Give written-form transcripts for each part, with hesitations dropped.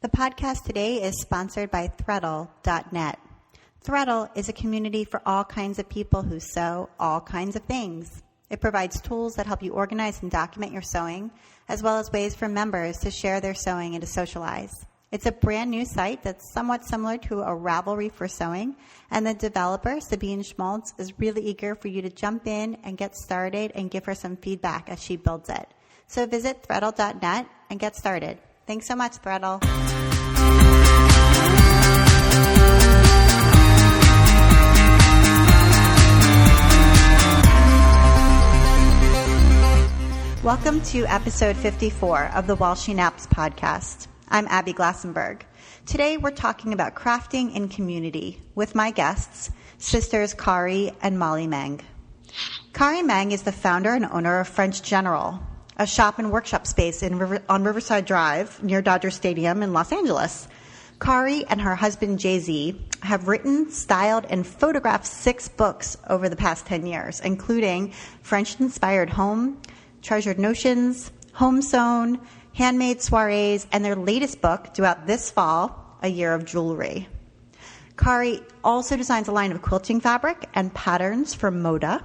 The podcast today is sponsored by Threadle.net. Threadle is a community for all kinds of people who sew all kinds of things. It provides tools that help you organize and document your sewing, as well as ways for members to share their sewing and to socialize. It's a brand new site that's somewhat similar to a Ravelry for sewing, and the developer, Sabine Schmaltz, is really eager for you to jump in and get started and give her some feedback as she builds it. So visit Threadle.net and get started. Thanks so much, Threadle. Welcome to episode 54 of the While She Naps podcast. I'm Abby Glassenberg. Today we're talking about crafting in community with my guests, sisters Kaari and Molly Meng. Kaari Meng is the founder and owner of French General, a shop and workshop space on Riverside Drive near Dodger Stadium in Los Angeles. Kaari and her husband Jay-Z have written, styled, and photographed 6 books over the past 10 years, including French-Inspired Home, Treasured Notions, Home-Sewn, Handmade Soirees, and their latest book, due out this fall, A Year of Jewelry. Kaari also designs a line of quilting fabric and patterns for Moda,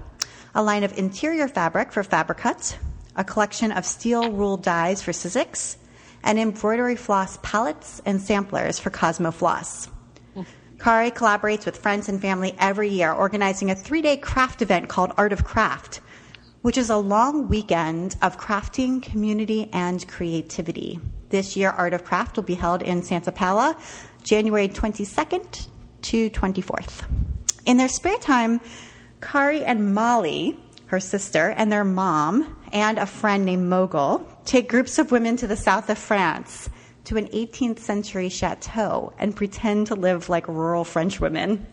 a line of interior fabric for Fabricut, a collection of steel rule dies for Sizzix, and embroidery floss palettes and samplers for Cosmo Floss. Kaari collaborates with friends and family every year, organizing a 3-day craft event called Art of Craft, which is a long weekend of crafting, community, and creativity. This year, Art of Craft will be held in Santa Paula, January 22nd to 24th. In their spare time, Kaari and Molly, her sister, and their mom, and a friend named Mogul, take groups of women to the south of France to an 18th century chateau and pretend to live like rural French women.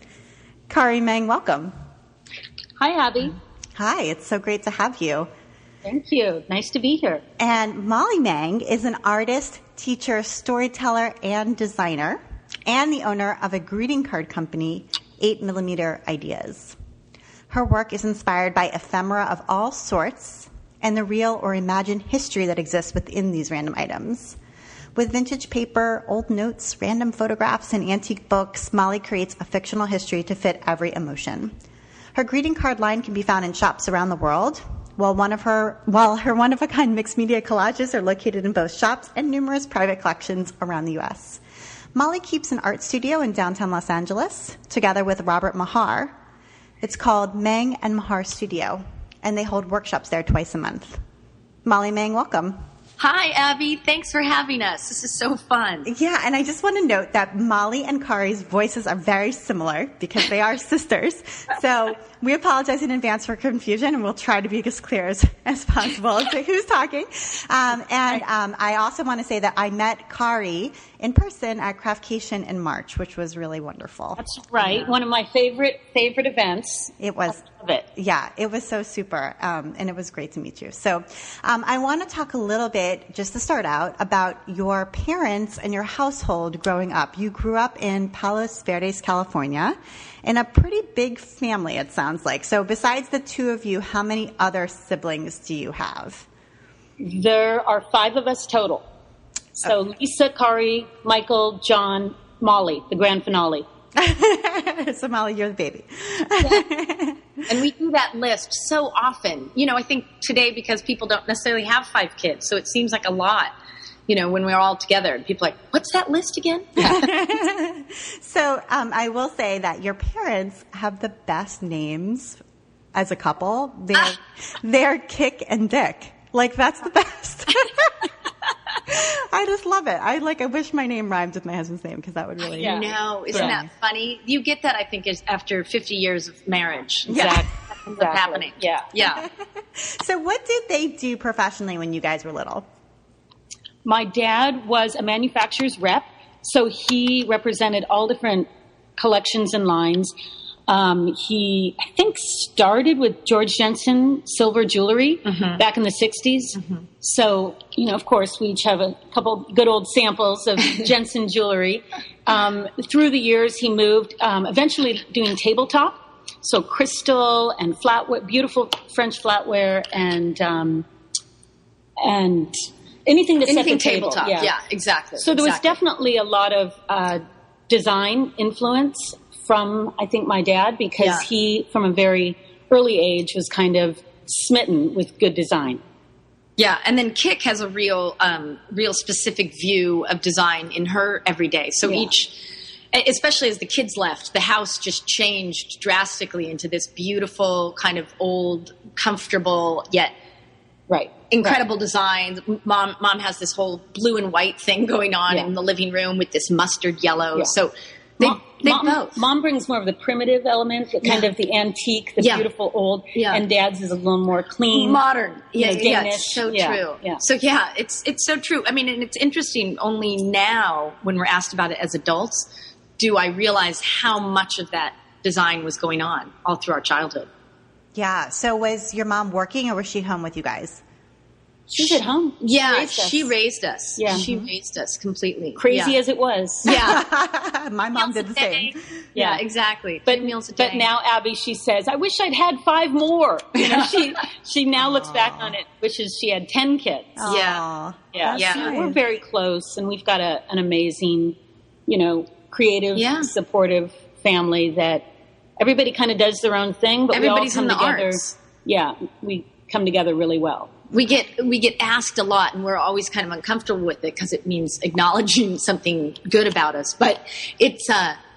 Kaari Meng, welcome. Hi, Abby. Hi, it's so great to have you. Thank you. Nice to be here. And Molly Meng is an artist, teacher, storyteller, and designer, and the owner of a greeting card company, 8mm Ideas. Her work is inspired by ephemera of all sorts and the real or imagined history that exists within these random items. With vintage paper, old notes, random photographs, and antique books, Molly creates a fictional history to fit every emotion. Her greeting card line can be found in shops around the world, while her one-of-a-kind mixed media collages are located in both shops and numerous private collections around the U.S. Molly keeps an art studio in downtown Los Angeles, together with Robert Mahar. It's called Meng and Mahar Studio, and they hold workshops there twice a month. Molly Meng, welcome. Hi, Abby. Thanks for having us. This is so fun. Yeah, and I just want to note that Molly and Kaari's voices are very similar because they are sisters. So we apologize in advance for confusion, and we'll try to be as clear as possible as to who's talking. I also want to say that I met Kaari in person at Craftcation in March, which was really wonderful. That's right. Yeah. One of my favorite events. It was. I love it. Yeah, it was so super, and it was great to meet you. So I want to talk a little bit, just to start out, about your parents and your household growing up. You grew up in Palos Verdes, California, in a pretty big family, it sounds like. So besides the two of you, how many other siblings do you have? There are 5 of us total. So okay. Lisa, Kaari, Michael, John, Molly, the grand finale. So Molly, you're the baby. Yeah. And we do that list so often. You know, I think today because people don't necessarily have 5 kids, so it seems like a lot, you know, when we're all together. And people are like, what's that list again? So I will say that your parents have the best names as a couple. They're Kick and Dick. Like, that's the best. I just love it. I wish my name rhymed with my husband's name because that would really. I know. Isn't that funny? You get that, I think, is after 50 years of marriage. Yeah. Exactly. What's happening. Yeah. So what did they do professionally when you guys were little? My dad was a manufacturer's rep, so he represented all different collections and lines. He, I think, started with George Jensen silver jewelry back in the 60s. Mm-hmm. So, you know, of course, we each have a couple good old samples of Jensen jewelry. Through the years, he moved, eventually doing tabletop. So crystal and flatware, beautiful French flatware and anything to set the Anything table. tabletop. Yeah, exactly. So there was definitely a lot of design influence from, I think, my dad, because he, from a very early age, was kind of smitten with good design. Yeah, and then Kik has a real specific view of design in her everyday. So especially as the kids left, the house just changed drastically into this beautiful, kind of old, comfortable, yet incredible designs. Mom has this whole blue and white thing going on in the living room with this mustard yellow. Yeah. So they both. Mom brings more of the primitive element, the kind of the antique, the beautiful old, and Dad's is a little more clean, modern. Danish. It's so true. Yeah. So it's so true. I mean, and it's interesting. Only now, when we're asked about it as adults, do I realize how much of that design was going on all through our childhood. Yeah. So was your mom working, or was she home with you guys? She's at home. She raised us. Yeah. She raised us completely. Crazy as it was. Yeah. My mom did the same. Yeah, exactly. But, 2 meals a day. But now Abby, she says, I wish I'd had 5 more. You know, she now looks back on it, wishes she had 10 kids. Aww. Yeah. Nice. We're very close, and we've got an amazing, creative, supportive family that everybody kind of does their own thing, but everybody's we all come in the together. Arts. Yeah, we come together really well. We get asked a lot, and we're always kind of uncomfortable with it because it means acknowledging something good about us. But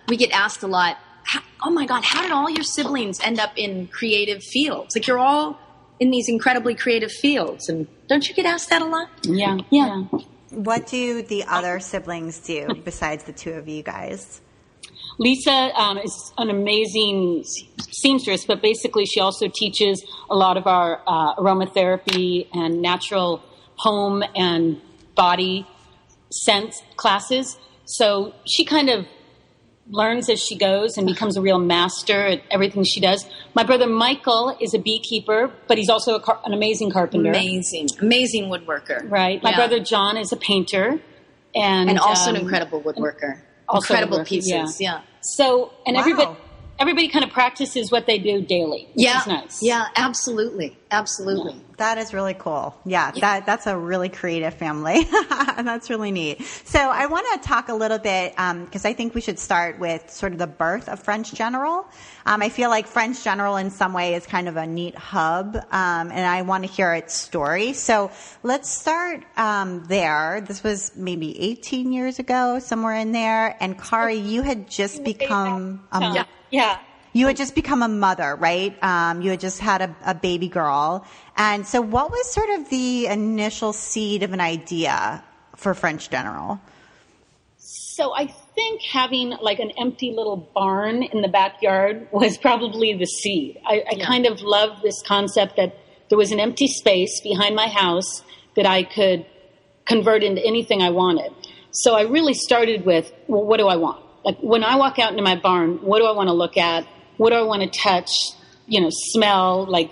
we get asked a lot. Oh my God, how did all your siblings end up in creative fields? Like, you're all in these incredibly creative fields, and don't you get asked that a lot? Yeah. What do the other siblings do besides the two of you guys? Lisa is an amazing seamstress, but basically she also teaches a lot of our aromatherapy and natural home and body scent classes. So she kind of learns as she goes and becomes a real master at everything she does. My brother Michael is a beekeeper, but he's also an amazing carpenter. Amazing woodworker. Right. My brother John is a painter. And also an incredible woodworker. Incredible pieces, So, and everybody kind of practices what they do daily, which is nice. Yeah, absolutely. Absolutely. Yeah. That is really cool. Yeah, that's a really creative family. That's really neat. So I want to talk a little bit, because I think we should start with sort of the birth of French General. I feel like French General in some way is kind of a neat hub, and I want to hear its story. So let's start there. This was maybe 18 years ago, somewhere in there. And Kaari, you had just become You had just become a mother, right? You had just had a baby girl. And so what was sort of the initial seed of an idea for French General? So I think having like an empty little barn in the backyard was probably the seed. I kind of loved this concept that there was an empty space behind my house that I could convert into anything I wanted. So I really started with, well, what do I want? Like, when I walk out into my barn, what do I want to look at? What do I want to touch, smell, like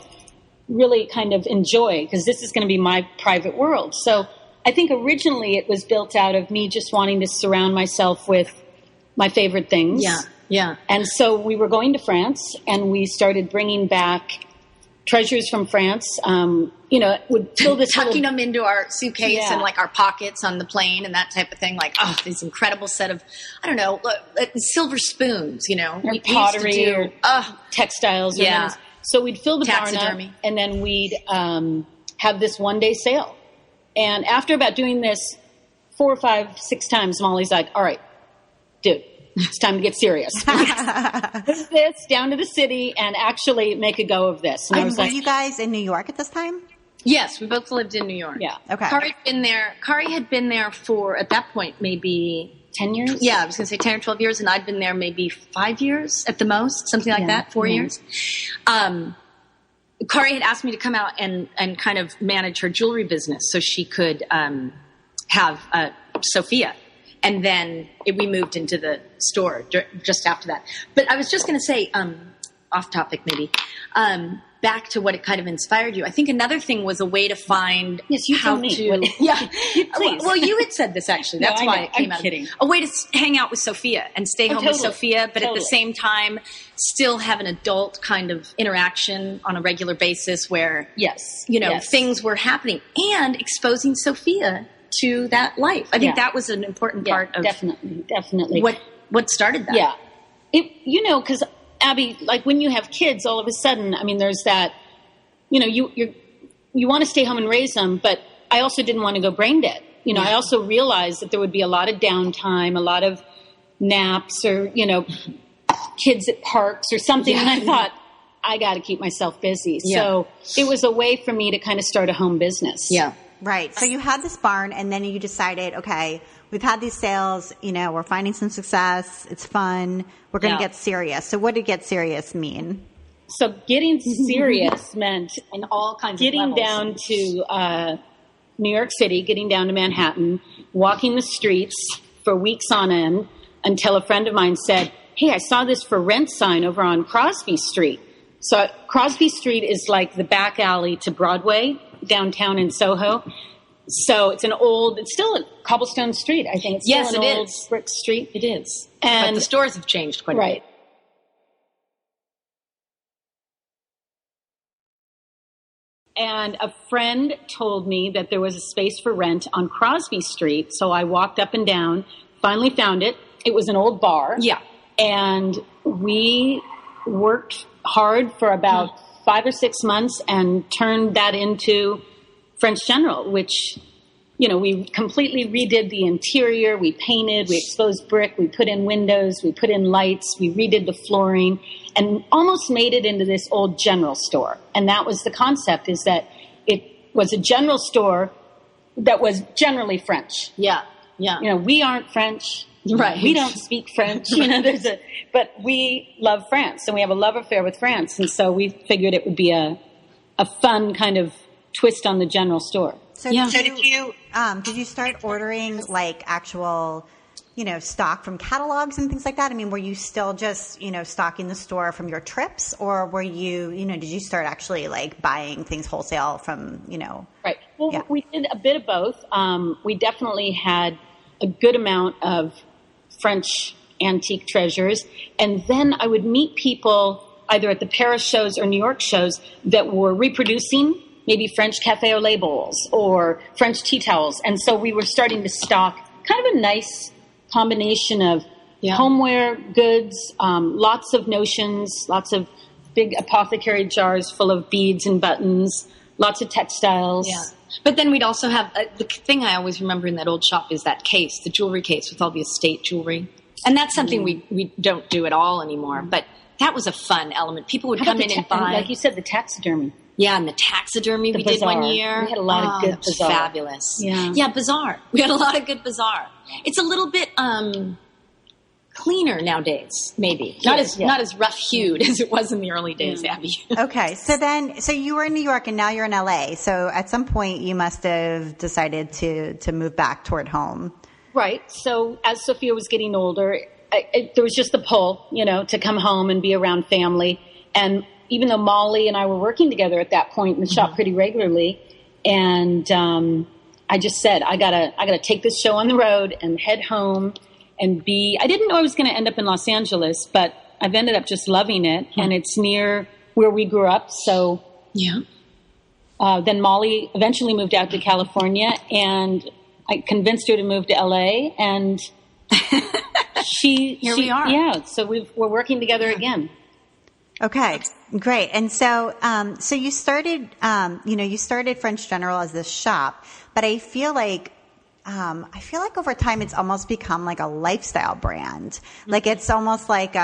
really kind of enjoy? Because this is going to be my private world. So I think originally it was built out of me just wanting to surround myself with my favorite things. Yeah. And so we were going to France, and we started bringing back treasures from France. Would fill this tucking them into our suitcase and like our pockets on the plane and that type of thing. Like, this incredible set of, silver spoons, or pottery or textiles. Yeah. So we'd fill the taxidermy, barn up, and then we'd have this one-day sale. And after about doing this 4, 5, 6 times, Molly's like, all right, dude, it's time to get serious. Put this down to the city and actually make a go of this. And I was were you guys in New York at this time? Yes, we both lived in New York. Yeah. Okay. Kaari had been there for, at that point, maybe 10 years? Yeah, I was going to say 10 or 12 years, and I'd been there maybe 5 years at the most, something like that, 4 years. Kaari had asked me to come out and kind of manage her jewelry business so she could have Sophia. And then we moved into the store just after that. But I was just going to say, off topic maybe. Back to what it kind of inspired you. I think another thing was a way to find tell me. Yeah. Please. Well, you had said this actually. That's why it came out. Kidding. A way to hang out with Sophia and stay home with Sophia, but at the same time still have an adult kind of interaction on a regular basis where things were happening and exposing Sophia to that life. I think that was an important part of definitely what started that. Yeah. Because Abby, like when you have kids, all of a sudden, I mean, there's that, you want to stay home and raise them, but I also didn't want to go brain dead. I also realized that there would be a lot of downtime, a lot of naps or, kids at parks or something. And I thought, I got to keep myself busy. Yeah. So it was a way for me to kind of start a home business. Yeah. Right. So you had this barn and then you decided, okay, we've had these sales, we're finding some success. It's fun. We're going to get serious. So what did get serious mean? So getting serious meant in all kinds getting of down to New York City, getting down to Manhattan, walking the streets for weeks on end until a friend of mine said, hey, I saw this for rent sign over on Crosby Street. So Crosby Street is like the back alley to Broadway downtown in Soho. So it's still a cobblestone street, I think. It's still an old brick street. It is. And but the stores have changed quite a bit. And a friend told me that there was a space for rent on Crosby Street. So I walked up and down, finally found it. It was an old bar. Yeah. And we worked hard for about 5 or 6 months and turned that into French General, which, we completely redid the interior. We painted, we exposed brick, we put in windows, we put in lights, we redid the flooring and almost made it into this old general store. And that was the concept, is that it was a general store that was generally French. Yeah. Yeah. We aren't French. Right. We don't speak French. But we love France and we have a love affair with France. And so we figured it would be a fun kind of twist on the general store. So did you start ordering like actual, stock from catalogs and things like that? I mean, were you still just, stocking the store from your trips, or were you, did you start actually like buying things wholesale from, Right. Well, we did a bit of both. We definitely had a good amount of French antique treasures. And then I would meet people either at the Paris shows or New York shows that were reproducing maybe French cafe au lait bowls or French tea towels. And so we were starting to stock kind of a nice combination of homeware goods, lots of notions, lots of big apothecary jars full of beads and buttons, lots of textiles. Yeah. But then we'd also have, the thing I always remember in that old shop is that case, the jewelry case with all the estate jewelry. And that's something we don't do at all anymore. But that was a fun element. People would come in and buy. Like you said, the taxidermy. Yeah, and the taxidermy we did one year. We had a lot of good bazaar. Fabulous. Yeah, bazaar. We had a lot of good bazaar. It's a little bit cleaner nowadays, maybe. Not as rough-hued as it was in the early days, Abby. Okay, so you were in New York and now you're in LA. So at some point you must have decided to move back toward home. Right. So as Sophia was getting older, there was just the pull, to come home and be around family. And even though Molly and I were working together at that point in the shop pretty regularly, and I just said, I gotta take this show on the road and head home and I didn't know I was going to end up in Los Angeles, but I've ended up just loving it, and it's near where we grew up. So then Molly eventually moved out to California, and I convinced her to move to LA, and here we are. Yeah, so we're working together again. Okay, great. And so, you started, you started French General as this shop, but I feel like over time it's almost become like a lifestyle brand. Mm-hmm. Like it's almost like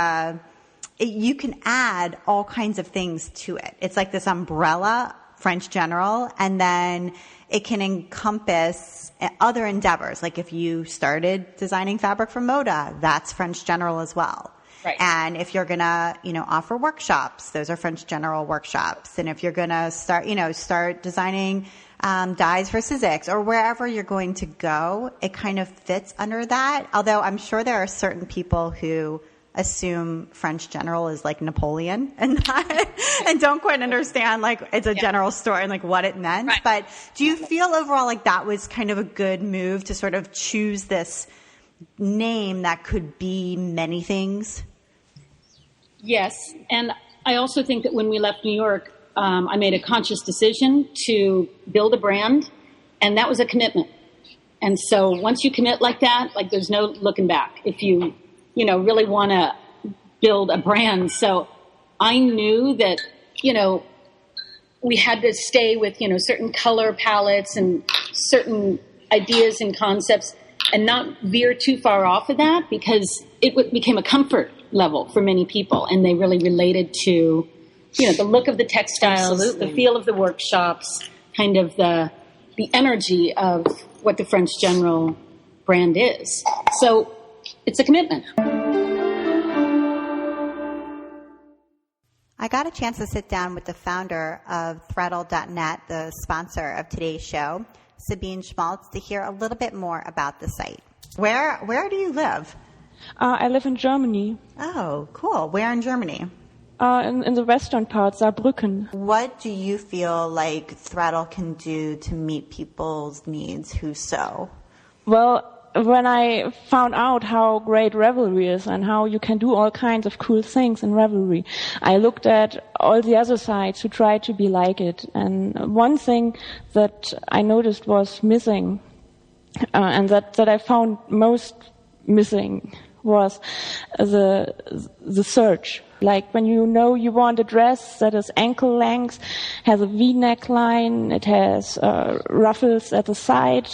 you can add all kinds of things to it. It's like this umbrella, French General, and then it can encompass other endeavors. Like if you started designing fabric for Moda, that's French General as well. Right. And if you're going to, offer workshops, those are French General workshops. And if you're going to start designing dyes for Sizzix or wherever you're going to go, it kind of fits under that. Although I'm sure there are certain people who assume French general is like Napoleon and don't quite understand like it's a general story and like what it meant. Right. But do you feel overall like that was kind of a good move to sort of choose this name that could be many things? Yes. And I also think that when we left New York, I made a conscious decision to build a brand, and that was a commitment. And so once you commit like that, like there's no looking back if you really want to build a brand. So I knew that, we had to stay with, certain color palettes and certain ideas and concepts and not veer too far off of that, because it became a comfort level for many people. And they really related to, the look of the textiles, Absolutely. the feel of the workshops, kind of the energy of what the French General brand is. So it's a commitment. I got a chance to sit down with the founder of Threadle.net, the sponsor of today's show, Sabine Schmaltz, to hear a little bit more about the site. Where do you live? I live in Germany. Oh, cool. Where in Germany? In the western part, Saarbrücken. What do you feel like Threadle can do to meet people's needs who sew? Well, when I found out how great Ravelry is and how you can do all kinds of cool things in Ravelry, I looked at all the other sites who tried to be like it. And one thing that I noticed was missing, and that I found most missing, was the search. Like when you want a dress that is ankle length, has a V-neck line, it has ruffles at the side,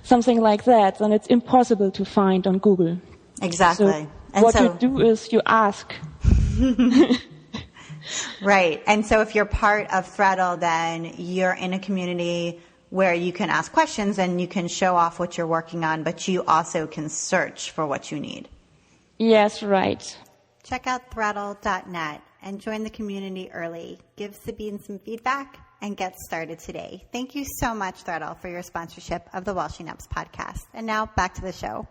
something like that, then it's impossible to find on Google. Exactly. So you do is you ask. Right. And so if you're part of Threadle, then you're in a community where you can ask questions and you can show off what you're working on, but you also can search for what you need. Yes, right. Check out Threadle.net and join the community early. Give Sabine some feedback and get started today. Thank you so much, Threadle, for your sponsorship of the While She Naps podcast. And now back to the show.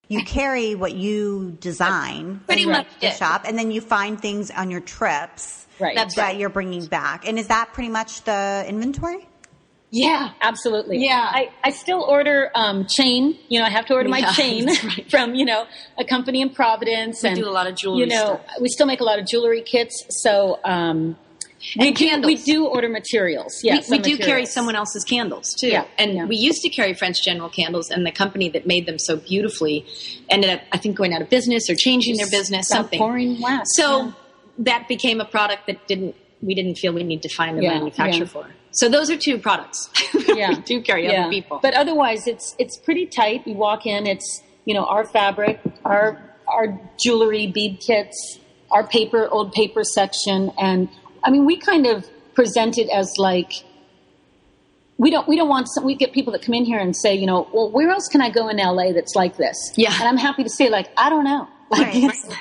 You carry what you design Pretty much the shop, and then you find things on your trips that you're bringing back. And is that pretty much the inventory? Yeah, absolutely. Yeah. I still order chain. I have to order my chain from, a company in Providence. We do a lot of jewelry stuff. We still make a lot of jewelry kits. So we do order materials. Yes, we do carry someone else's candles, too. Yeah. And we used to carry French General candles, and the company that made them so beautifully ended up, I think, going out of business or changing their business, something. Pouring wax. So that became a product that we didn't feel we need to find a manufacturer for. So those are two products. We do carry other people. But otherwise, it's pretty tight. You walk in, it's, our fabric, our jewelry, bead kits, our old paper section. And I mean, we kind of present it as like, we get people that come in here and say, well, where else can I go in LA that's like this? Yeah. And I'm happy to say, like, I don't know.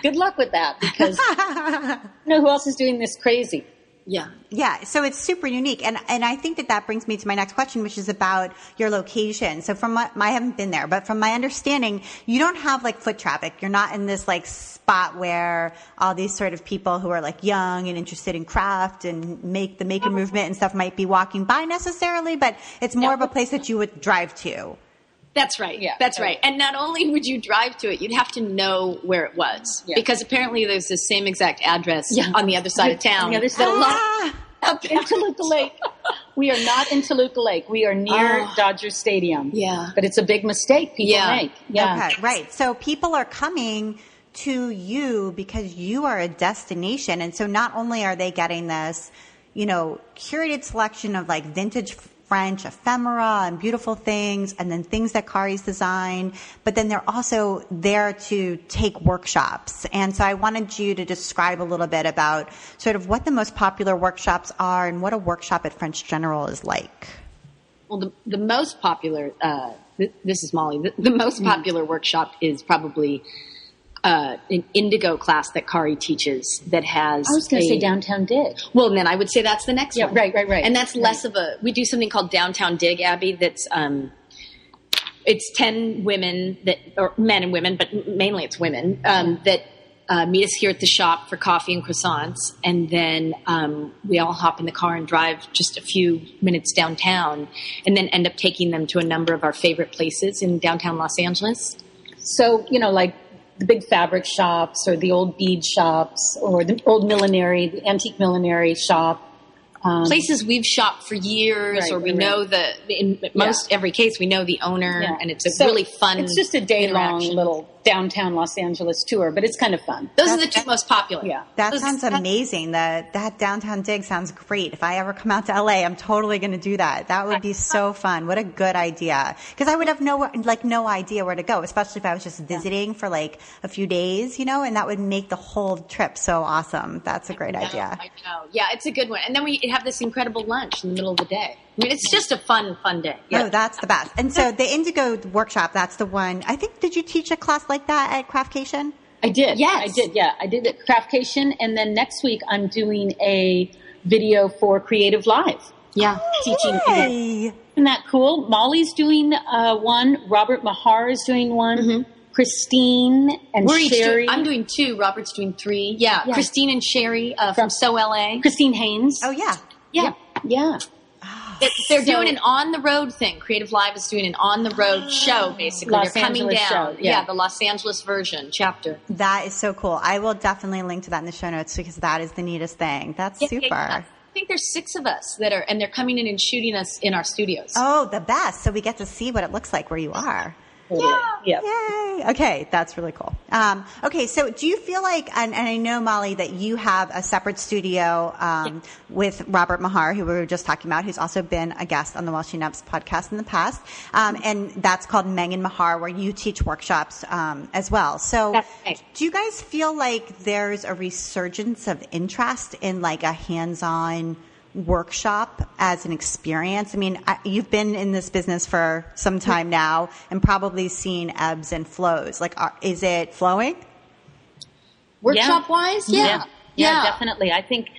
Good luck with that, because I don't know who else is doing this crazy. Yeah. Yeah. So it's super unique. And I think that brings me to my next question, which is about your location. So I haven't been there, but from my understanding, you don't have like foot traffic. You're not in this like spot where all these sort of people who are like young and interested in craft and the maker movement and stuff might be walking by necessarily, but it's more of a place that you would drive to. That's right. Yeah, that's right. And not only would you drive to it, you'd have to know where it was, because apparently there's the same exact address on the other side of town. On the other side up in Toluca Lake. We are not in Toluca Lake. We are near Dodger Stadium. Yeah. But it's a big mistake people make. Yeah. Okay, right. So people are coming to you because you are a destination. And so not only are they getting this, curated selection of like vintage French ephemera and beautiful things, and then things that Kaari's designed, but then they're also there to take workshops. And so I wanted you to describe a little bit about sort of what the most popular workshops are and what a workshop at French General is like. Well, the most popular, this is Molly, the most popular workshop is probably an indigo class that Kaari teaches that has... I was going to say Downtown Dig. Well, then I would say that's the next one. Right. And that's less of we do something called Downtown Dig, Abby, that's It's 10 women or men and women, but mainly it's women, that meet us here at the shop for coffee and croissants. And then we all hop in the car and drive just a few minutes downtown, and then end up taking them to a number of our favorite places in downtown Los Angeles. So, like the big fabric shops or the old bead shops or the old millinery, the antique millinery shop. Places we've shopped for years, or we know in every case, we know the owner, and it's a really fun. It's just a day-long little downtown Los Angeles tour, but it's kind of fun. Those are the two most popular. Yeah. That sounds amazing. That downtown dig sounds great. If I ever come out to LA, I'm totally going to do that. That would be so fun. What a good idea. Because I would have no idea where to go, especially if I was just visiting for like a few days, and that would make the whole trip so awesome. That's a great idea. I know. Yeah, it's a good one. And then we have this incredible lunch in the middle of the day. I mean, it's just a fun day. Yeah. Oh, that's the best. And so the Indigo workshop, that's the one. I think, did you teach a class like that at Craftcation? I did. Yes. I did, yeah. I did at Craftcation. And then next week I'm doing a video for Creative Live. Yeah. Teaching. Hey. Isn't that cool? Molly's doing one. Robert Mahar is doing one. Mm-hmm. Christine and Sherry. I'm doing 2. Robert's doing 3. Yeah. Christine and Sherry from So LA. Christine Haynes. Oh, yeah. Yeah. They're doing an on-the-road thing. Creative Live is doing an on-the-road show, basically. Los They're coming Angeles down. Show, yeah. The Los Angeles version, chapter. That is so cool. I will definitely link to that in the show notes because that is the neatest thing. That's super. Yeah. I think there's 6 of us and they're coming in and shooting us in our studios. Oh, the best. So we get to see what it looks like where you are. Yeah. Yay. Okay, that's really cool. Okay, so do you feel like, and I know, Molly, that you have a separate studio with Robert Mahar, who we were just talking about, who's also been a guest on the While She Naps podcast in the past, and that's called Meng Mahar, where you teach workshops as well. So do you guys feel like there's a resurgence of interest in like a hands-on workshop as an experience? I mean, you've been in this business for some time now and probably seen ebbs and flows. Like, is it flowing? Workshop wise? Yeah, definitely. I think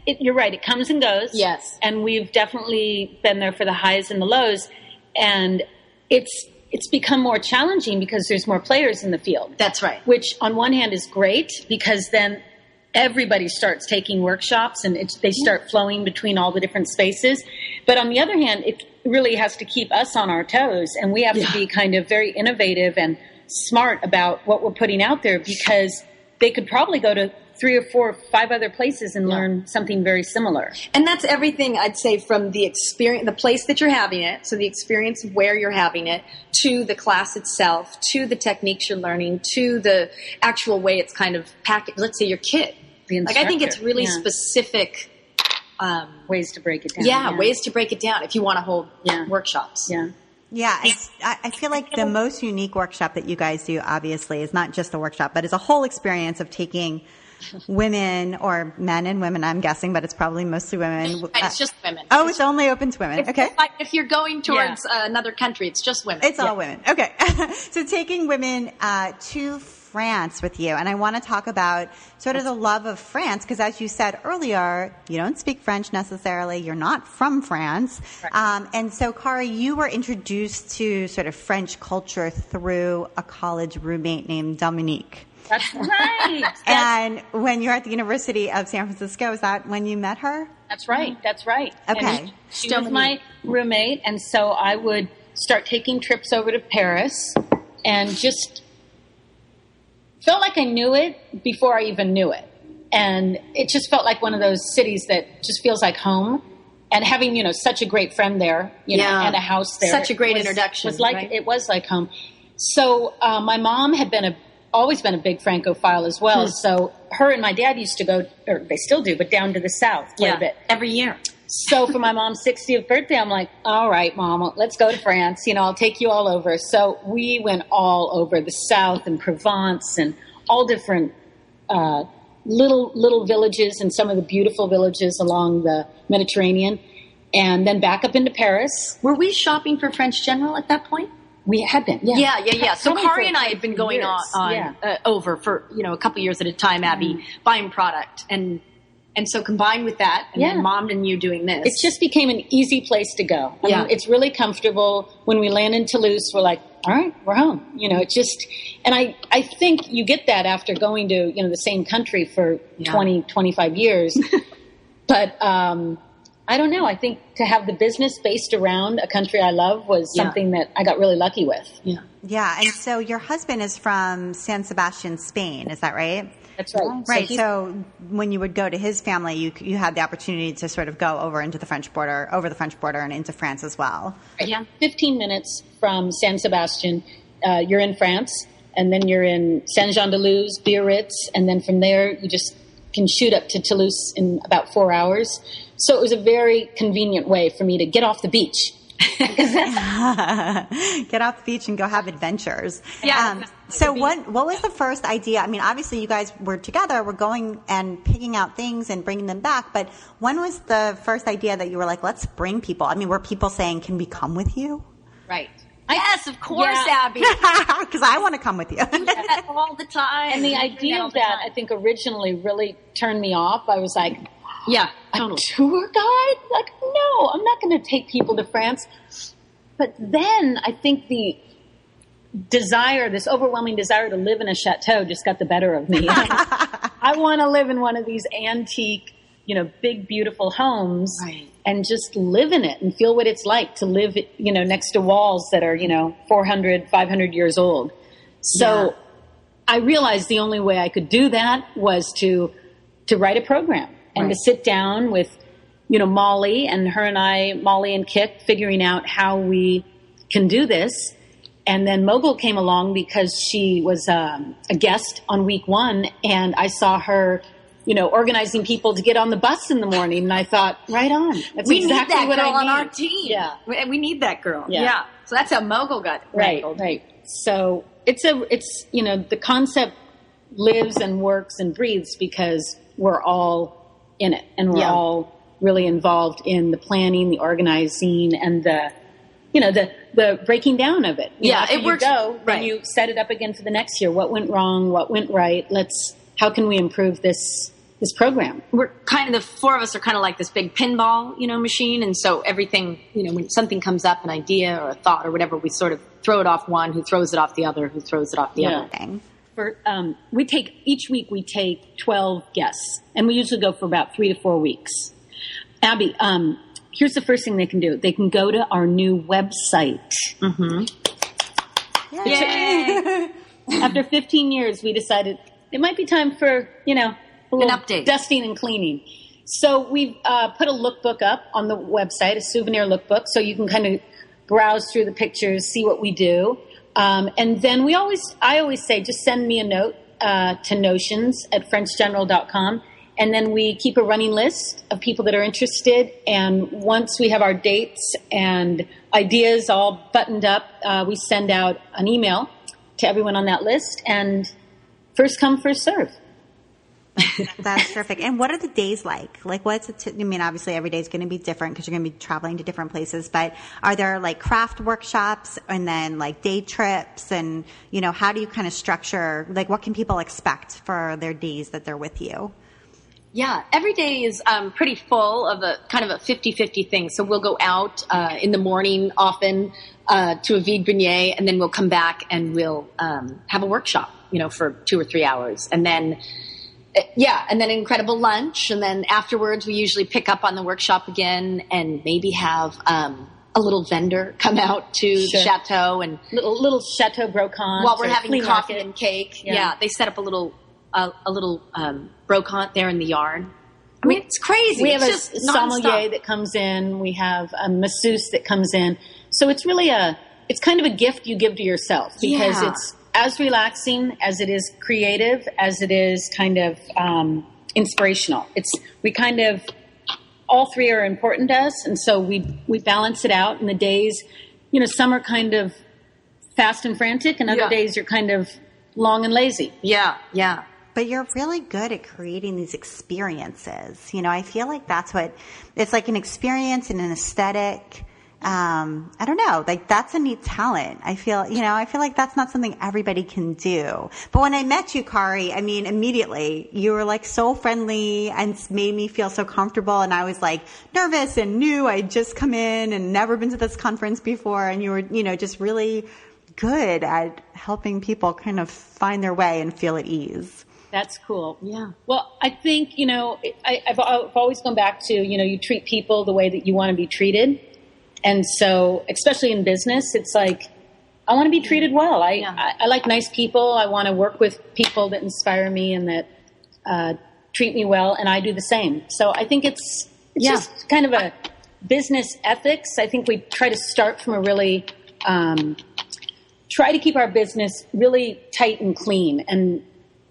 you're right. It comes and goes. Yes. And we've definitely been there for the highs and the lows. And it's become more challenging because there's more players in the field. That's right. Which on one hand is great because then everybody starts taking workshops and they start flowing between all the different spaces. But on the other hand, it really has to keep us on our toes, and we have to be kind of very innovative and smart about what we're putting out there because they could probably go to 3 or 4 or 5 other places and learn something very similar. And that's everything, I'd say, from the experience, the place that you're having it, so the experience of where you're having it, to the class itself, to the techniques you're learning, to the actual way it's kind of packaged. Let's say your kit. Like, I think it's really specific ways to break it down. Ways to break it down if you want to hold workshops. Yeah, I feel like the most unique workshop that you guys do, obviously, is not just a workshop, but is a whole experience of taking women or men and women, I'm guessing, but it's probably mostly women. It's just women. Oh, it's only open to women. Okay. If you're going towards another country, it's just women. It's all women. Okay. So taking women to France with you. And I want to talk about sort of the love of France, because as you said earlier, you don't speak French necessarily. You're not from France. Right. And so, Kaari, you were introduced to sort of French culture through a college roommate named Dominique. That's right. And when you're at the University of San Francisco, is that when you met her? That's right. That's right. Okay. She was my roommate, and so I would start taking trips over to Paris and just felt like I knew it before I even knew it. And it just felt like one of those cities that just feels like home. And having, such a great friend there, and a house there. Such a great introduction. It was like home. So my mom had always been a big Francophile as well. So her and my dad used to go, or they still do, but down to the South quite a bit. Every year. So for my mom's 60th birthday, I'm like, all right, Mom, let's go to France. I'll take you all over. So we went all over the South and Provence and all different little villages and some of the beautiful villages along the Mediterranean. And then back up into Paris. Were we shopping for French General at that point? We had been, yeah. So Kaari and I had been going on over for a couple years at a time, Abby, buying product, and And so combined with that, and then Mom and you doing this. It just became an easy place to go. I mean, it's really comfortable. When we land in Toulouse, we're like, all right, we're home. You know, it just, and I think you get that after going to, you know, the same country for 20, 25 years. But I don't know. I think to have the business based around a country I love was something that I got really lucky with. Yeah. Yeah. And so your husband is from San Sebastian, Spain. Is that right? That's right. Right. So when you would go to his family, you had the opportunity to sort of go over the French border and into France as well. Yeah. 15 minutes from San Sebastian, you're in France, and then you're in Saint-Jean-de-Luz, Biarritz, and then from there you just can shoot up to Toulouse in about 4 hours. So it was a very convenient way for me to get off the beach. Get off the beach and go have adventures. Yeah. So what was the first idea? I mean, obviously you guys were together, we're going and picking out things and bringing them back. But when was the first idea that you were like, let's bring people? I mean, were people saying, can we come with you? Right. Yes, of course, Abby. Because I want to come with you. All the time. And the idea of that, I think, originally really turned me off. I was like, totally. Tour guide? Like, no, I'm not going to take people to France. But then I think the desire, this overwhelming desire to live in a chateau just got the better of me. I want to live in one of these antique, you know, big, beautiful homes and just live in it and feel what it's like to live, you know, next to walls that are, you know, 400, 500 years old. So I realized the only way I could do that was to write a program. And to sit down with, you know, Molly and Molly and Kit, figuring out how we can do this. And then Mogul came along because she was a guest on week 1. And I saw her, you know, organizing people to get on the bus in the morning. And I thought, right on. That's we exactly need that what girl I on need. our team. Yeah. We need that girl. Yeah. So that's how Mogul got wrangled. Right. So it's, you know, the concept lives and works and breathes because we're all in it, and we're all really involved in the planning, the organizing, and the breaking down of it. It works. Then you set it up again for the next year. What went wrong? What went right? How can we improve this program? We're kind of, the four of us are kind of like this big pinball, you know, machine. And so everything, you know, when something comes up, an idea or a thought or whatever, we sort of throw it off one, who throws it off the other, who throws it off the other. For each week we take 12 guests, and we usually go for about 3 to 4 weeks. Abby, here's the first thing they can do. They can go to our new website. Mm-hmm. Yay! After 15 years, we decided it might be time for, you know, a little an update, dusting and cleaning. So we've put a lookbook up on the website, a souvenir lookbook, so you can kind of browse through the pictures, see what we do. And then I always say, just send me a note to notions@frenchgeneral.com. And then we keep a running list of people that are interested. And once we have our dates and ideas all buttoned up, we send out an email to everyone on that list. And first come, first serve. That's terrific. And what are the days like? Like, what's it? I mean, obviously every day is going to be different because you're going to be traveling to different places. But are there like craft workshops and then like day trips? And, you know, how do you kind of structure, like, what can people expect for their days that they're with you? Yeah, every day is pretty full of a kind of a 50-50 thing. So we'll go out in the morning often to a vide grenier, and then we'll come back and we'll have a workshop, you know, for 2 or 3 hours. And then and then an incredible lunch. And then afterwards, we usually pick up on the workshop again and maybe have a little vendor come out to the chateau and little chateau brocante while we're having coffee and cake. Yeah, they set up a little brocante there in the yard. I mean, it's crazy. We have it's a sommelier that comes in. We have a masseuse that comes in. So it's really it's kind of a gift you give to yourself because it's as relaxing as it is creative, as it is kind of inspirational. All three are important to us, and so we balance it out. In the days, you know, some are kind of fast and frantic, and other days are kind of long and lazy. Yeah. But you're really good at creating these experiences. You know, I feel like that's what it's like, an experience and an aesthetic. I don't know, like that's a neat talent. I feel like that's not something everybody can do. But when I met you, Kaari, I mean, immediately you were like so friendly and made me feel so comfortable. And I was like nervous and new. I'd just come in and never been to this conference before. And you were, just really good at helping people kind of find their way and feel at ease. That's cool. Yeah. Well, I think, I've always gone back to, you treat people the way that you want to be treated. And so, especially in business, it's like, I want to be treated well. I like nice people. I want to work with people that inspire me and that treat me well, and I do the same. So I think it's just kind of a business ethics. I think we try to start from a really, try to keep our business really tight and clean. And,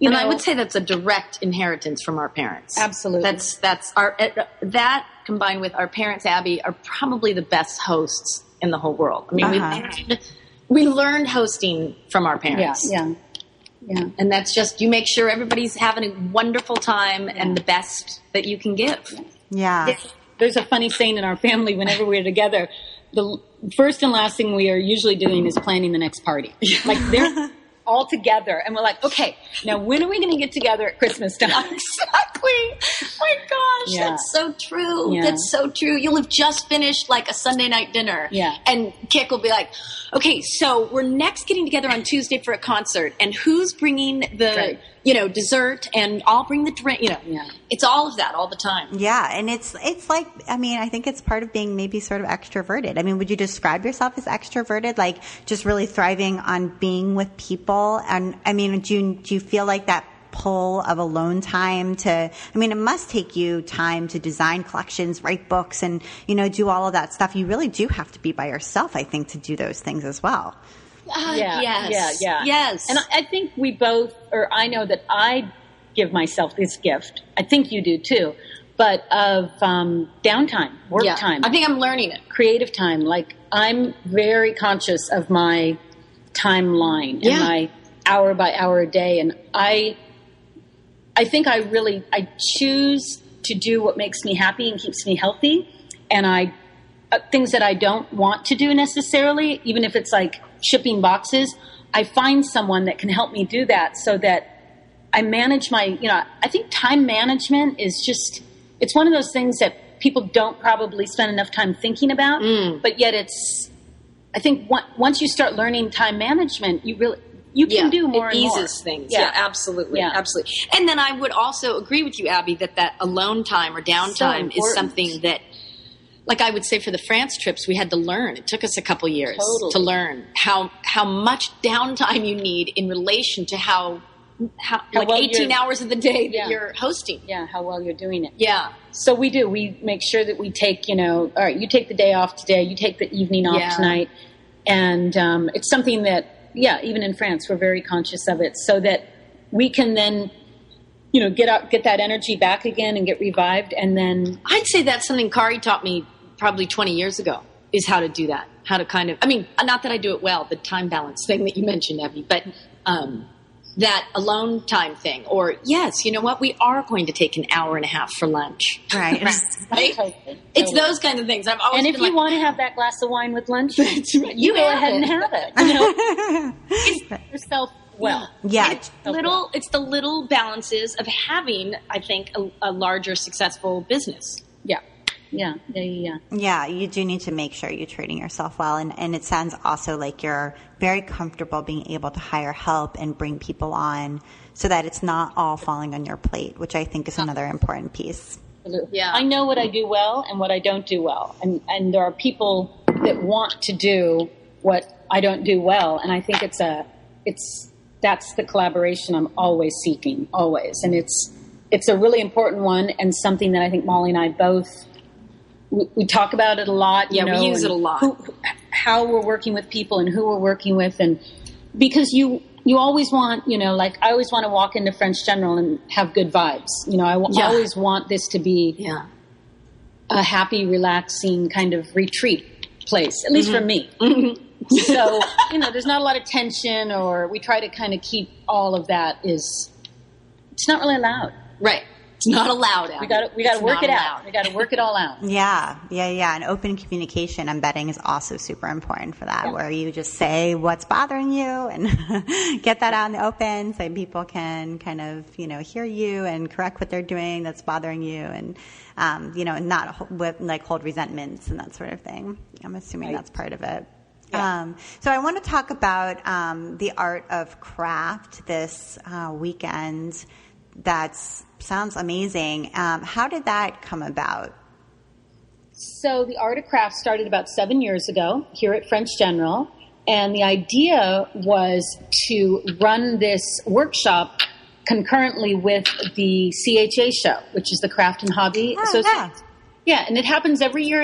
I would say that's a direct inheritance from our parents. Absolutely. That's that combined with our parents, Abby, are probably the best hosts in the whole world. I mean, we learned hosting from our parents. Yeah. And that's just, you make sure everybody's having a wonderful time and the best that you can give. Yeah. There's a funny saying in our family whenever we're together. The first and last thing we are usually doing is planning the next party. Like they're all together, and we're like, okay, now when are we going to get together at Christmas time? Exactly. My gosh, that's so true. Yeah. That's so true. You'll have just finished like a Sunday night dinner, and Kik will be like, okay, so we're next getting together on Tuesday for a concert, and who's bringing the dessert, and I'll bring the drink. It's all of that all the time. Yeah, and it's like, I mean, I think it's part of being maybe sort of extroverted. I mean, would you describe yourself as extroverted, like just really thriving on being with people? And I mean, do you feel like that pull of alone time it must take you time to design collections, write books, and, do all of that stuff. You really do have to be by yourself, I think, to do those things as well. Yes. And I think we both, or I know that I give myself this gift. I think you do too, but of downtime, work time. I think I'm learning it. Creative time. Like I'm very conscious of my timeline and my hour by hour day. And I think I choose to do what makes me happy and keeps me healthy. And things that I don't want to do necessarily, even if it's like shipping boxes, I find someone that can help me do that so that I manage my, I think time management is just, it's one of those things that people don't probably spend enough time thinking about, but yet I think once you start learning time management, you can do more and more. It eases things. Yeah, absolutely. Yeah. Absolutely. And then I would also agree with you, Abby, that alone time or downtime is something that, like I would say for the France trips, we had to learn. It took us a couple years to learn how much downtime you need in relation to how like well 18 hours of the day that you're hosting. Yeah, how well you're doing it. Yeah. So we do. We make sure that we take, all right, you take the day off today, you take the evening off tonight. And it's something that, even in France, we're very conscious of it so that we can then, get that energy back again and get revived. And then I'd say that's something Kaari taught me probably 20 years ago, is how to do that. How to kind of, not that I do it well, the time balance thing that you mentioned, Abby, but that alone time thing. Or, yes, you know what? We are going to take an hour and a half for lunch. Right. Right? It's those kind of things. I've always and if you want to have that glass of wine with lunch, you go ahead and have it. It's yourself well. Yeah. It's the little balances of having, I think, a larger successful business. Yeah, you do need to make sure you're treating yourself well. And it sounds also like you're very comfortable being able to hire help and bring people on so that it's not all falling on your plate, which I think is another important piece. Yeah. I know what I do well and what I don't do well. And there are people that want to do what I don't do well. And I think that's the collaboration I'm always seeking, always. And it's a really important one and something that I think Molly and I both, we talk about it a lot. We use it a lot. How we're working with people and who we're working with. And because you always want, like I always want to walk into French General and have good vibes. I always want this to be a happy, relaxing kind of retreat place, at least for me. Mm-hmm. So, there's not a lot of tension, or we try to kind of keep all of that it's not really allowed. Right. It's not allowed. We got to work it out. We got to work it all out. Yeah. And open communication, I'm betting, is also super important for that, where you just say what's bothering you and get that out in the open so people can kind of, hear you and correct what they're doing that's bothering you, and, not hold resentments and that sort of thing. I'm assuming that's part of it. Yeah. So I want to talk about the art of craft this weekend. That sounds amazing. How did that come about? So the Art of Craft started about 7 years ago here at French General. And the idea was to run this workshop concurrently with the CHA show, which is the Craft and Hobby Association. Yeah, and it happens every year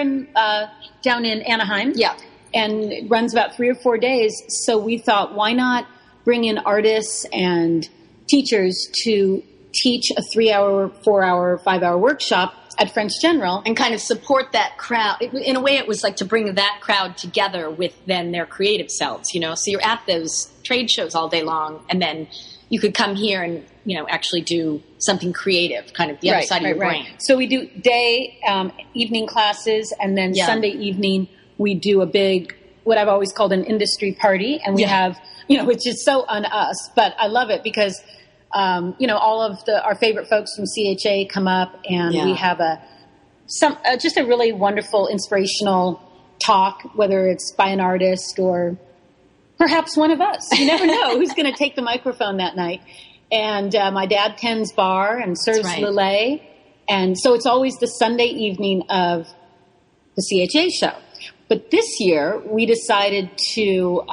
down in Anaheim. Yeah. And it runs about 3 or 4 days. So we thought, why not bring in artists and teachers to teach a 3-hour, 4-hour, 5-hour workshop at French General and kind of support that crowd. In a way, it was like to bring that crowd together with then their creative selves, So you're at those trade shows all day long, and then you could come here and, actually do something creative, kind of the other side of your brain. So we do day, evening classes, and then Sunday evening we do a big, what I've always called an industry party, and we have, which is so un-us, but I love it because all of our favorite folks from CHA come up, and we have just a really wonderful, inspirational talk, whether it's by an artist or perhaps one of us. You never know who's going to take the microphone that night. And my dad tends bar and serves Lillet, and so it's always the Sunday evening of the CHA show. But this year, we decided to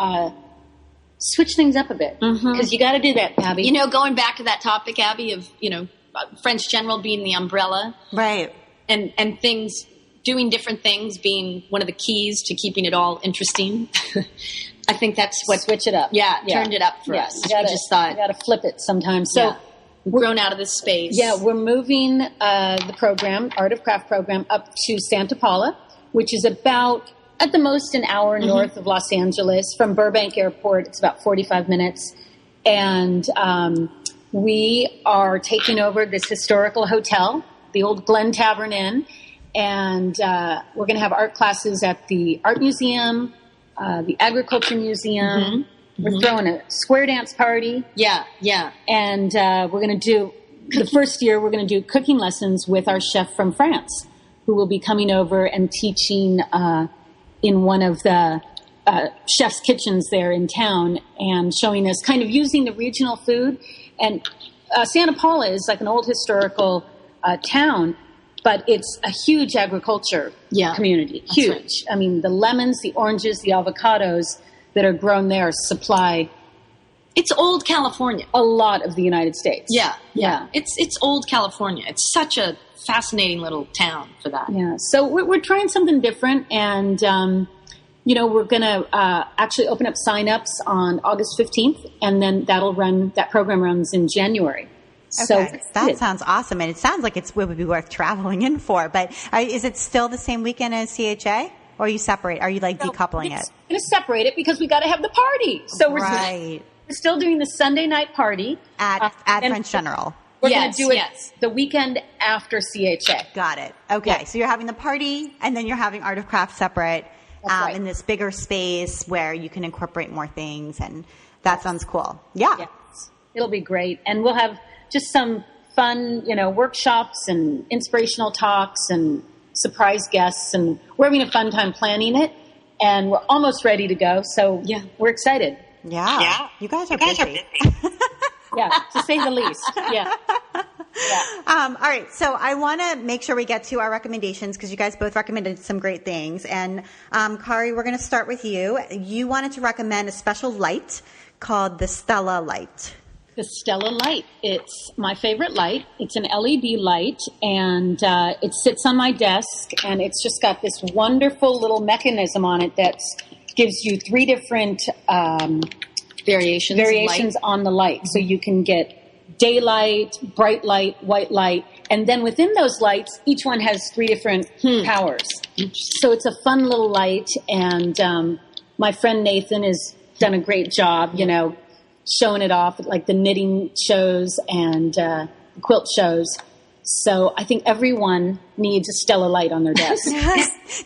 switch things up a bit, because you got to do that, Abby. Going back to that topic, Abby, of French General being the umbrella, right, and things, doing different things being one of the keys to keeping it all interesting. I think that's what switch it up. Turned it up for us. We just thought you got to flip it sometimes. So we've grown out of this space. Yeah, we're moving the program, Art of Craft program, up to Santa Paula, which is about, at the most, an hour north of Los Angeles. From Burbank Airport, it's about 45 minutes. And we are taking over this historical hotel, the old Glen Tavern Inn. And we're going to have art classes at the Art Museum, the Agriculture Museum. We're throwing a square dance party. Yeah. And we're going to do, the first year, we're going to do cooking lessons with our chef from France, who will be coming over and teaching in one of the chef's kitchens there in town, and showing us kind of using the regional food. And Santa Paula is like an old historical town, but it's a huge agriculture community. Huge. Right. I mean, the lemons, the oranges, the avocados that are grown there supply. It's old California. A lot of the United States. Yeah. It's old California. It's such a fascinating little town for that. Yeah. So we're trying something different, and we're going to actually open up sign-ups on August 15th, and then that program runs in January. Okay. So that sounds awesome, and it sounds like it would be worth traveling in for. But is it still the same weekend as CHA, or are you separate? Are you decoupling it? We're going to separate it because we got to have the party. So we're still doing the Sunday night party at French General. We're going to do it the weekend after CHA. Got it. Okay, so you're having the party, and then you're having Art of Craft separate in this bigger space where you can incorporate more things, and that sounds cool. Yeah. Yes. It'll be great, and we'll have just some fun, workshops and inspirational talks and surprise guests, and we're having a fun time planning it, and we're almost ready to go. So we're excited. Yeah. You guys are busy. Yeah, to say the least. Yeah. All right. So I want to make sure we get to our recommendations, because you guys both recommended some great things. And Kaari, we're going to start with you. You wanted to recommend a special light called the Stella light. The Stella light. It's my favorite light. It's an LED light, and it sits on my desk, and it's just got this wonderful little mechanism on it that gives you 3 different variations on the light. So you can get daylight, bright light, white light, and then within those lights, each one has 3 different powers. So it's a fun little light, and my friend Nathan has done a great job, showing it off at like the knitting shows and quilt shows. So I think everyone needs a Stella light on their desk.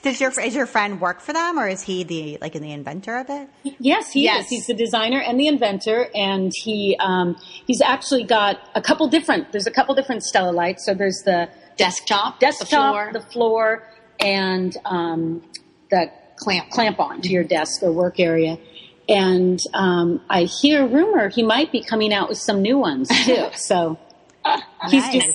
Is your friend work for them, or is he the inventor of it? Yes, he is. He's the designer and the inventor, and he's actually got there's a couple different Stella lights. So there's the desktop, the floor, and the clamp on to your desk or work area. And I hear rumor he might be coming out with some new ones too. So he's doing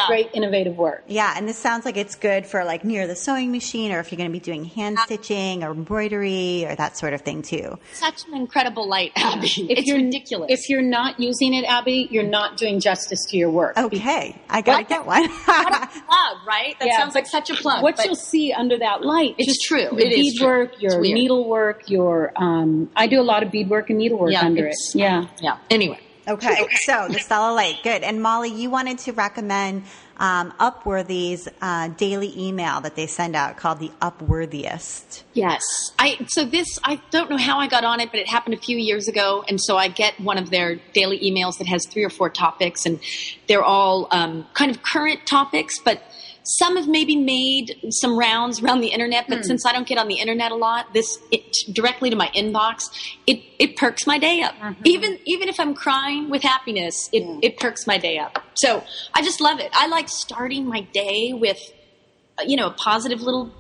great innovative work. Yeah, and this sounds like it's good for like near the sewing machine, or if you're going to be doing hand stitching or embroidery or that sort of thing too. Such an incredible light, Abby. It's ridiculous. If you're not using it, Abby, you're not doing justice to your work. Okay, I got to get one. What a plug, right? That sounds like such a plug. What you'll see under that light, it's true. Your beadwork, your needlework, your I do a lot of beadwork and needlework under it. Yeah. Anyway. Okay, so the Stella Light, good. And Molly, you wanted to recommend Upworthy's daily email that they send out called the Upworthiest. Yes. I don't know how I got on it, but it happened a few years ago. And so I get one of their daily emails that has 3 or 4 topics, and they're all kind of current topics, but some have maybe made some rounds around the internet, but since I don't get on the internet a lot, directly to my inbox, it perks my day up. Mm-hmm. Even if I'm crying with happiness, it perks my day up. So I just love it. I like starting my day with, a positive little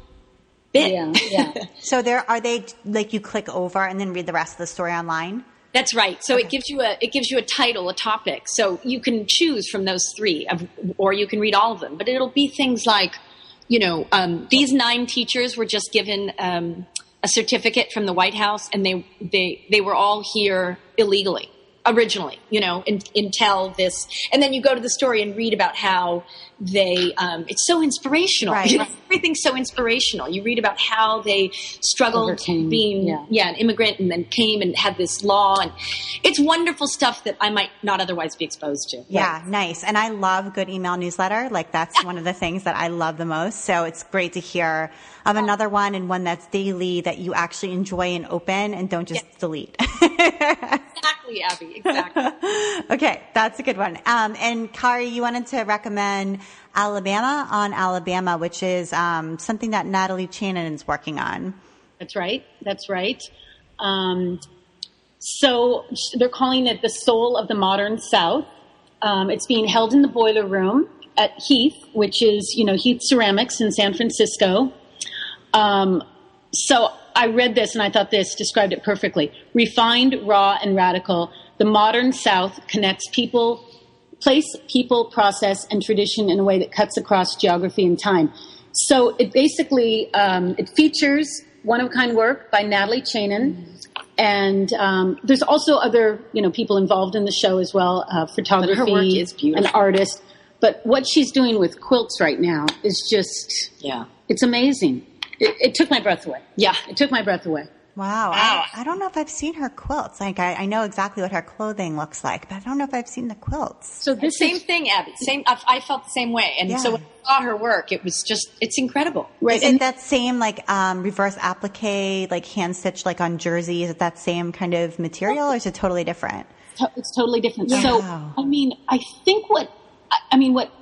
bit. Yeah. So are they like you click over and then read the rest of the story online? That's right. So it gives you a title, a topic. So you can choose from those 3, or you can read all of them. But it'll be things like, these 9 teachers were just given a certificate from the White House, and they were all here illegally originally, until this. And then you go to the story and read about how it's so inspirational. Right. Everything's so inspirational. You read about how they struggled being an immigrant, and then came and had this law, and it's wonderful stuff that I might not otherwise be exposed to. Yeah, nice. And I love good email newsletter. Like that's one of the things that I love the most. So it's great to hear of another one, and one that's daily that you actually enjoy and open and don't just delete. Exactly, Abby. Exactly. Okay, that's a good one. And Kaari, you wanted to recommend Alabama on Alabama, which is something that Natalie Chanin is working on. That's right. So they're calling it the Soul of the Modern South. It's being held in the Boiler Room at Heath, which is, Heath Ceramics in San Francisco. So I read this and I thought this described it perfectly. Refined, raw, and radical, the modern South connects place, people, process, and tradition in a way that cuts across geography and time. So it basically, it features one-of-a-kind work by Natalie Chanin, and there's also other, people involved in the show as well, photography, her work is beautiful. An artist. But what she's doing with quilts right now is just, it's amazing. It took my breath away. Yeah, it took my breath away. Wow. I don't know if I've seen her quilts. Like I know exactly what her clothing looks like, but I don't know if I've seen the quilts. So the same thing, Abby. I felt the same way. And so when I saw her work, it was just, it's incredible. Right. Is it that same like reverse applique, like hand stitched like on jersey? Is it that same kind of material, or is it totally different? It's totally different. Yeah. So, I think what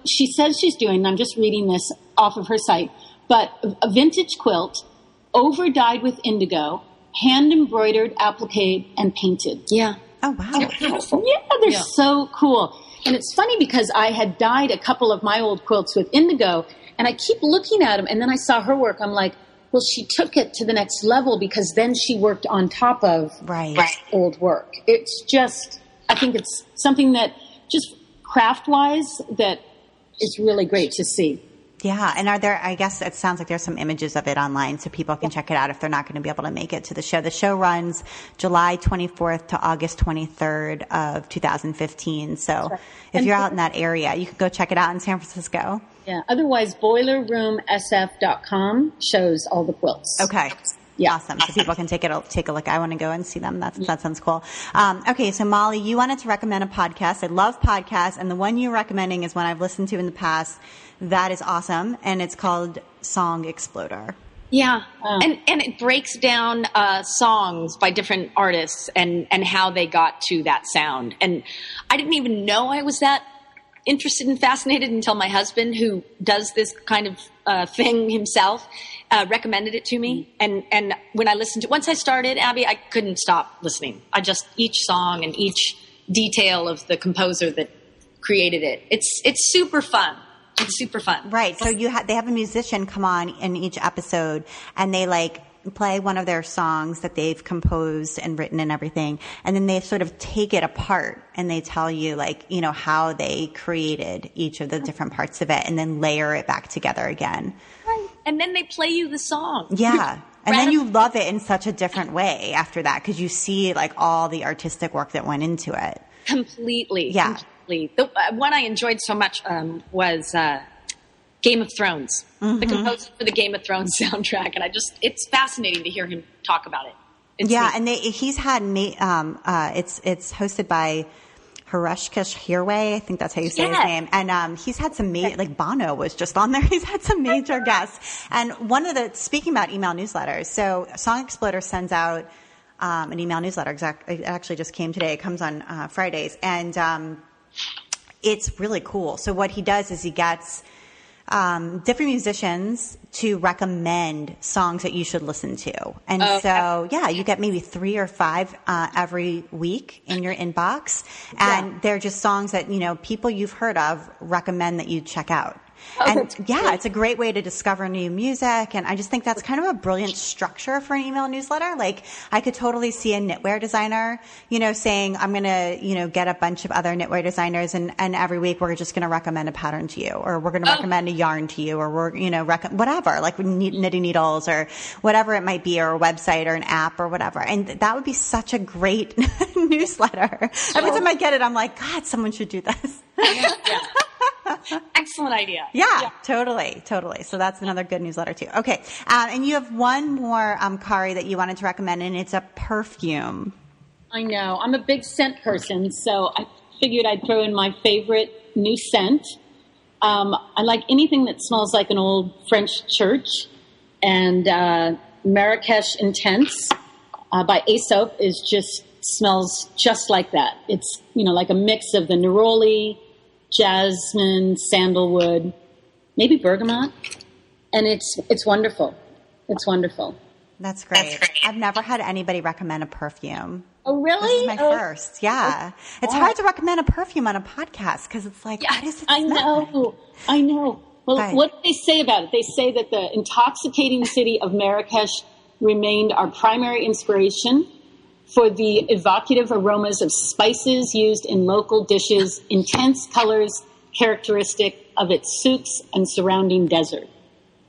she says she's doing, and I'm just reading this off of her site, but a vintage quilt, over-dyed with indigo, hand-embroidered, appliqued, and painted. Yeah. Oh, wow. Beautiful. Yeah, they're so cool. And it's funny because I had dyed a couple of my old quilts with indigo, and I keep looking at them, and then I saw her work. I'm like, well, she took it to the next level because then she worked on top of old work. It's just, I think it's something that just craft-wise that is really great to see. Yeah, and I guess it sounds like there's some images of it online so people can check it out if they're not going to be able to make it to the show. The show runs July 24th to August 23rd of 2015. So if you're out in that area, you can go check it out in San Francisco. Yeah, otherwise boilerroomsf.com shows all the quilts. Okay. Yeah. Awesome. So people can take a look. I want to go and see them. That sounds cool. Okay. So Molly, you wanted to recommend a podcast. I love podcasts. And the one you're recommending is one I've listened to in the past. That is awesome. And it's called Song Exploder. Yeah. And it breaks down songs by different artists and how they got to that sound. And I didn't even know I was that interested and fascinated until my husband, who does this kind of thing himself, recommended it to me. And when I listened to, once I started, Abby, I couldn't stop listening. Each song and each detail of the composer that created it. It's super fun. It's super fun. Right. So they have a musician come on in each episode, and they like play one of their songs that they've composed and written and everything, and then they sort of take it apart and they tell you like, you know, how they created each of the different parts of it and then layer it back together again. Right. And then they play you the song. Yeah. And then you love it in such a different way after that, because you see like all the artistic work that went into it. Completely. Yeah. Completely. The one I enjoyed so much was Game of Thrones, the composer for the Game of Thrones soundtrack. And it's fascinating to hear him talk about it. It's neat. And he's had, it's hosted by Hareshkesh Hirway. I think that's how you say his name. And he's had some like Bono was just on there. He's had some major guests. And speaking about email newsletters, so Song Exploder sends out an email newsletter. It actually just came today. It comes on Fridays. And it's really cool. So what he does is he gets different musicians to recommend songs that you should listen to. And you get maybe 3 or 5 every week in your inbox. And they're just songs that, you know, people you've heard of recommend that you check out. It's a great way to discover new music. And I just think that's kind of a brilliant structure for an email newsletter. Like, I could totally see a knitwear designer, you know, saying, I'm going to, you know, get a bunch of other knitwear designers and every week we're just going to recommend a pattern to you, or we're going to recommend a yarn to you, or we're, you know, whatever, like knitting needles or whatever it might be, or a website or an app or whatever. And that would be such a great newsletter. Every time I get it, I'm like, God, someone should do this. Excellent idea. Yeah, totally. So that's another good newsletter too. Okay. And you have one more, Kaari, that you wanted to recommend, and it's a perfume. I know. I'm a big scent person, so I figured I'd throw in my favorite new scent. I like anything that smells like an old French church, and Marrakesh Intense by Aesop smells just like that. It's, you know, like a mix of the neroli, jasmine, sandalwood, maybe bergamot, and it's wonderful. It's wonderful. That's great. I've never had anybody recommend a perfume. Oh, really? This is my first. Yeah. It's hard to recommend a perfume on a podcast because it's like, what does it smell? I know. Well, what do they say about it? They say that the intoxicating city of Marrakesh remained our primary inspiration for the evocative aromas of spices used in local dishes, intense colors characteristic of its souks and surrounding desert.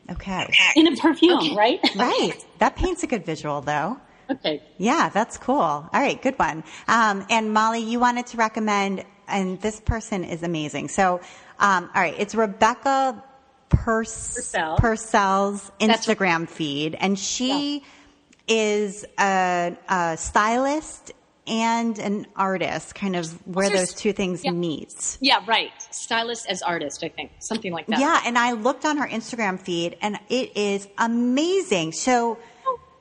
Okay. In a perfume, right? Right. That paints a good visual, though. Okay. Yeah, that's cool. All right, good one. And Molly, you wanted to recommend, and this person is amazing. So, all right, it's Rebecca Purcell's Instagram feed, and she is a stylist and an artist, kind of where those two things meet. Yeah, right. Stylist as artist, I think. Something like that. Yeah, and I looked on her Instagram feed, and it is amazing. So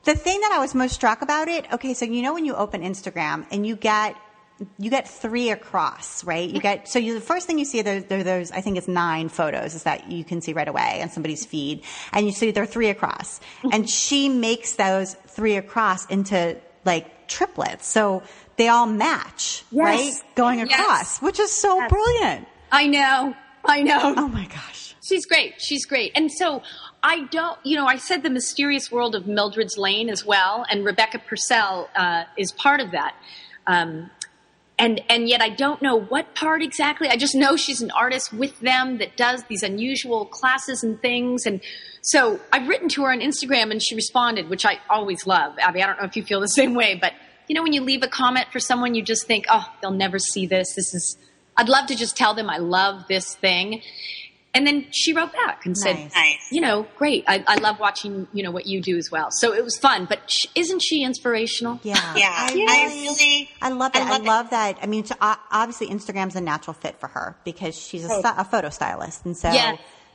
the thing that I was most struck about it, okay, so you know when you open Instagram and you get 3 across, right? The first thing you see, there's, I think it's 9 photos is that you can see right away on somebody's feed. And you see they're 3 across. And she makes those 3 across into like triplets. So they all match, right? Going across, which is so brilliant. I know. Oh my gosh. She's great. And so I said the mysterious world of Mildred's Lane as well. And Rebecca Purcell is part of that. And yet I don't know what part exactly. I just know she's an artist with them that does these unusual classes and things. And so I've written to her on Instagram and she responded, which I always love. Abby, I don't know if you feel the same way, but you know, when you leave a comment for someone, you just think, oh, they'll never see this. I'd love to just tell them I love this thing. And then she wrote back and said, you know, great. I love watching, you know, what you do as well. So it was fun. But isn't she inspirational? Yeah. I love it. I love that. I mean, obviously Instagram's a natural fit for her because she's a photo stylist. And so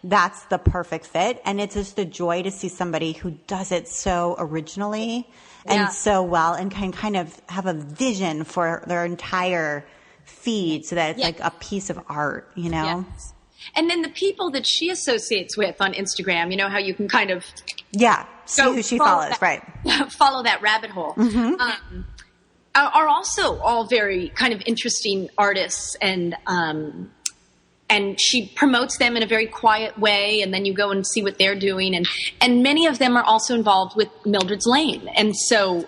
that's the perfect fit. And it's just a joy to see somebody who does it so originally and so well and can kind of have a vision for their entire feed so that it's like a piece of art, you know? Yes. And then the people that she associates with on Instagram, you know how you can kind of see who she follows, right? Follow that rabbit hole. Are also all very kind of interesting artists, and she promotes them in a very quiet way, and then you go and see what they're doing, and many of them are also involved with Mildred's Lane, and so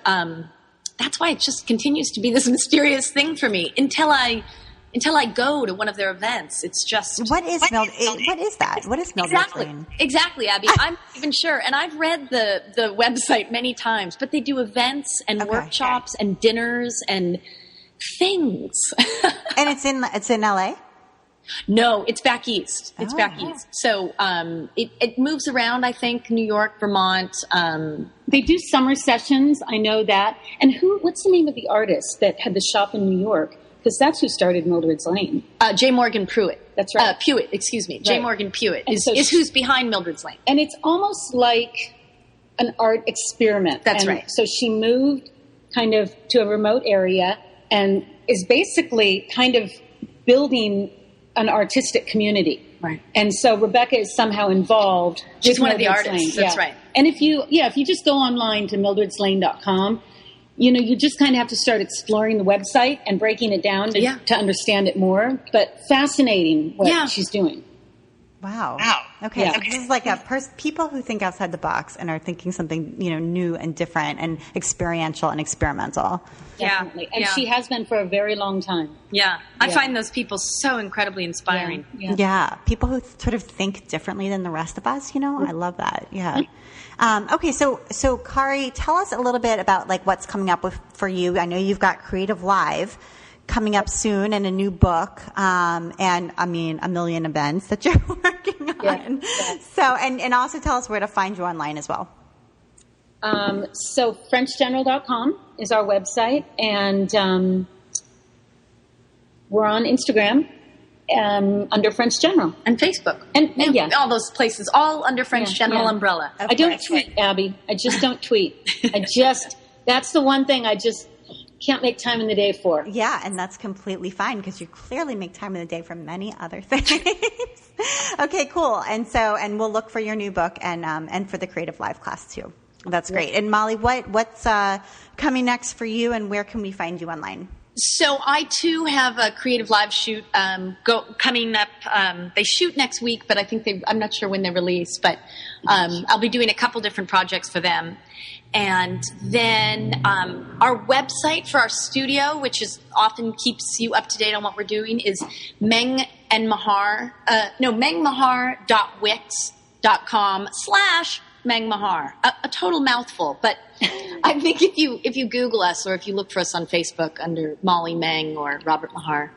that's why it just continues to be this mysterious thing for me until I go to one of their events. It's just what is that? What is Mildred's Lane? Exactly, Abby. I'm not even sure, and I've read the website many times, but they do events and workshops and dinners and things. And it's in LA? No, it's back east. It's back east. So it moves around, I think, New York, Vermont. They do summer sessions. I know that. And what's the name of the artist that had the shop in New York? Because that's who started Mildred's Lane. J. Morgan Pruitt. That's right. Pewitt, excuse me. J. Morgan Pewitt is who's behind Mildred's Lane. And it's almost like an art experiment. That's right. So she moved kind of to a remote area and is basically kind of building an artistic community. Right. And so Rebecca is somehow involved. She's one of the Mildred's artists. Lane. That's right. And if you just go online to mildredslane.com, you know, you just kind of have to start exploring the website and breaking it down to understand it more. But fascinating what she's doing. Wow. Okay. So this is like people who think outside the box and are thinking something, you know, new and different and experiential and experimental. Definitely. And she has been for a very long time. Yeah. I find those people so incredibly inspiring. Yeah. People who sort of think differently than the rest of us, you know, I love that. Yeah. Okay. So Kaari, tell us a little bit about like what's coming up for you. I know you've got Creative Live coming up soon and a new book, and I mean, a million events that you're working on. Yeah. So, and also tell us where to find you online as well. So FrenchGeneral.com is our website, and we're on Instagram under French General. And Facebook. And all those places, all under French General umbrella. I don't tweet, Abby. I just don't tweet. That's the one thing I just can't make time in the day for. Yeah, and that's completely fine because you clearly make time in the day for many other things. Okay, cool. And we'll look for your new book and for the Creative Live class too. That's great. And Molly, what's coming next for you, and where can we find you online? So I too have a Creative Live shoot coming up. They shoot next week, but I think I'm not sure when they release. But I'll be doing a couple different projects for them. And then our website for our studio, which is often keeps you up to date on what we're doing, is mengmahar.wix.com/Meng Mahar. A total mouthful, but I think if you Google us or if you look for us on Facebook under Molly Meng or Robert Mahar,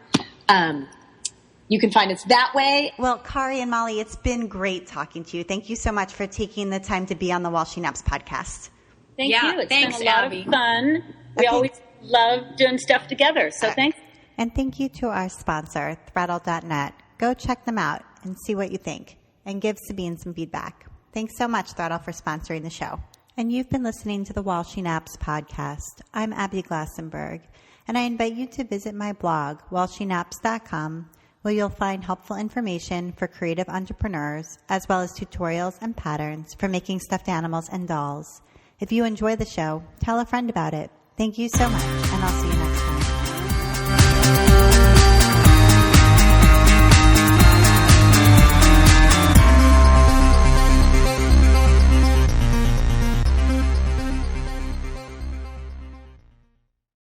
you can find us that way. Well, Kaari and Molly, it's been great talking to you. Thank you so much for taking the time to be on the While She Naps podcast. Thank you. It's been a lot Abby. of fun. We always love doing stuff together, so thanks. And thank you to our sponsor, Threadle.net. Go check them out and see what you think, and give Sabine some feedback. Thanks so much, Threadle, for sponsoring the show. And you've been listening to the While She Naps podcast. I'm Abby Glassenberg, and I invite you to visit my blog, whileshenaps.com, where you'll find helpful information for creative entrepreneurs, as well as tutorials and patterns for making stuffed animals and dolls. If you enjoy the show, tell a friend about it. Thank you so much, and I'll see you next time.